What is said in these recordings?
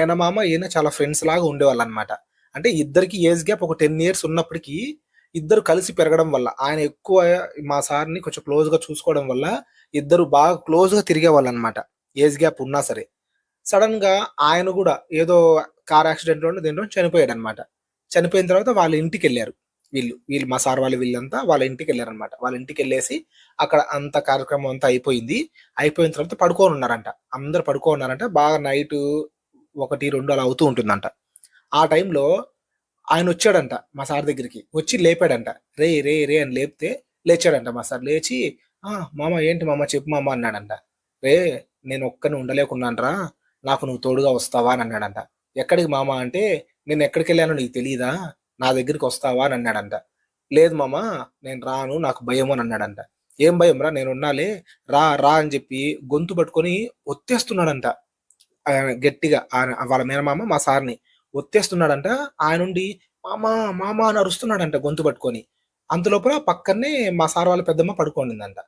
మేనమామ ఈయన చాలా ఫ్రెండ్స్ లాగా ఉండేవాళ్ళనమాట. అంటే ఇద్దరికి ఏజ్ గ్యాప్ ఒక 10 ఇయర్స్ ఉన్నప్పటికీ, ఇద్దరు కలిసి పెరగడం వల్ల, ఆయన ఎక్కువ మా సార్‌ని కొంచెం క్లోజ్‌గా చూసుకోవడం వల్ల, ఇద్దరు బాగా క్లోజ్‌గా తిరిగేవాళ్ళనమాట. ఏజ్ గ్యాప్ ఉన్నా సరే. సడెన్‌గా ఆయన గూడా ఏదో కార్ యాక్సిడెంట్‌లోనో దేంట్లోనో చనిపోయాడనమాట. చనిపోయిన తర్వాత వాళ్ళ ఇంటికెళ్లారు. వీళ్ళు మా సార్ వీళ్ళంతా వాళ్ళ ఇంటికెళ్లారనమాట. వాళ్ళ ఇంటికెళ్ళేసి అక్కడ అంత కార్యక్రమం అంతా అయిపోయింది. అయిపోయిన తర్వాత పడుకోనున్నారంట. అందరూ పడుకోనున్నారంట. బాగా నైటు 1, 2 అలా అవుతూ ఉంటుందంట. ఆ టైంలో ఆయనొచ్చాడంట మా సార్ దగ్గరికి. వచ్చి లేపాడంట. "రేయ్! రేయ్! రేయ్!" అని లేపితే లేచాడంట మా సార్. లేచి మామ ఏంటి మామ చెప్పు మామ అన్నాడంట. "రేయ్! నేనొక్కడిని ఉండలేకున్నానురా. నాకు నువ్వు తోడుగా వస్తావా?" అని అన్నాడంట. "ఎక్కడికి మామ" అంటే, "నేనెక్కడికెళ్ళానో నీకు తెలీదా? నా దగ్గరికొస్తావా?" అని అన్నాడంట. "లేదు మామ నేను రాను. నాకు భయము" అని అన్నాడంట. "ఏం భయంరా నేనున్నాలే. రా రా" అని చెప్పి గొంతు పట్టుకొని ఒత్తేస్తున్నాడంట. గట్టిగా వాళ్ళ మేనమామ మా సార్‌ని ఒత్తేస్తున్నాడంట. ఆయనుండి మామ, మామ అని అరుస్తున్నాడంట గొంతు పట్టుకొని. అంతలోపల పక్కనే మా సార్ వాళ్ళ పెద్దమ్మ పడుకోనుందంట.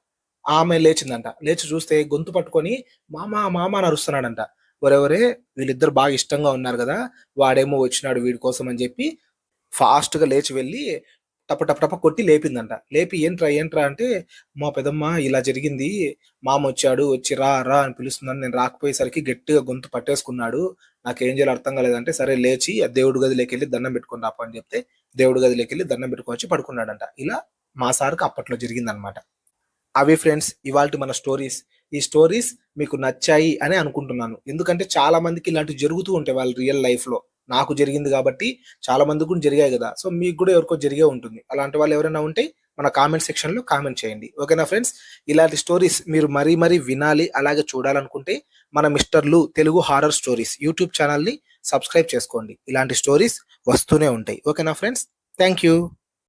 ఆమె లేచిందంట. లేచి చూస్తే గొంతు పట్టుకొని మామ, మామ అని అరుస్తున్నాడంట. ఒరేయ్! ఒరేయ్! వీళ్ళిద్దరు బాగా ఇష్టంగా ఉన్నారు గదా! వాడేమో వచ్చినాడు వీడి కోసం అని చెప్పి ఫాస్ట్‌గా లేచి వెళ్లి టప టప టప కొట్టి లేపిందంట. లేపి "ఏంట్రా? ఏంట్రా?" అంటే, "మా పెదమ్మ ఇలా జరిగింది. మామొచ్చాడు. వచ్చి రా రా అని పిలుస్తున్నాను. నేను రాకపోయేసరికి గట్టిగా గొంతు పట్టేసుకున్నాడు. నాకేం చేయాలో అర్థం కాలేదంటే, సరే లేచి ఆ దేవుడి గదిలోకెళ్ళి దండం పెట్టుకొని రాపో అని చెప్తే, దేవుడి గదిలోకెళ్ళి దండం పెట్టుకొనొచ్చి పడుకున్నాడంట. ఇలా మా సార్‌కి అప్పట్లో జరిగిందనమాట. అవి ఫ్రెండ్స్ ఇవాల్టి మన స్టోరీస్. ఈ స్టోరీస్ మీకు నచ్చాయి అనే అనుకుంటున్నాను. ఎందుకంటే చాలా మందికి ఇలాంటివి జరుగుతూ ఉంటాయి వాళ్ళ రియల్ లైఫ్‌లో. నాకు జరిగింది గాబట్టి చాలా మందికి కూడా జరిగాయి గదా! సో, మీకు గూడా ఎవరికో జరిగే ఉంటుంది. అలాంటి వాళ్ళు ఎవరైనా ఉంటే మన కామెంట్ సెక్షన్‌లో కామెంట్ చేయండి. ఓకేనా ఫ్రెండ్స్? ఇలాంటి స్టోరీస్ మీరు మరీ మరీ వినాలి, అలాగే చూడాలనుకుంటే మన మిస్టర్ లు తెలుగు హారర్ స్టోరీస్ యూట్యూబ్ ఛానెల్‌ని సబ్స్క్రైబ్ చేసుకోండి. ఇలాంటి స్టోరీస్ వస్తూనే ఉంటాయి. ఓకేనా ఫ్రెండ్స్? Thank you.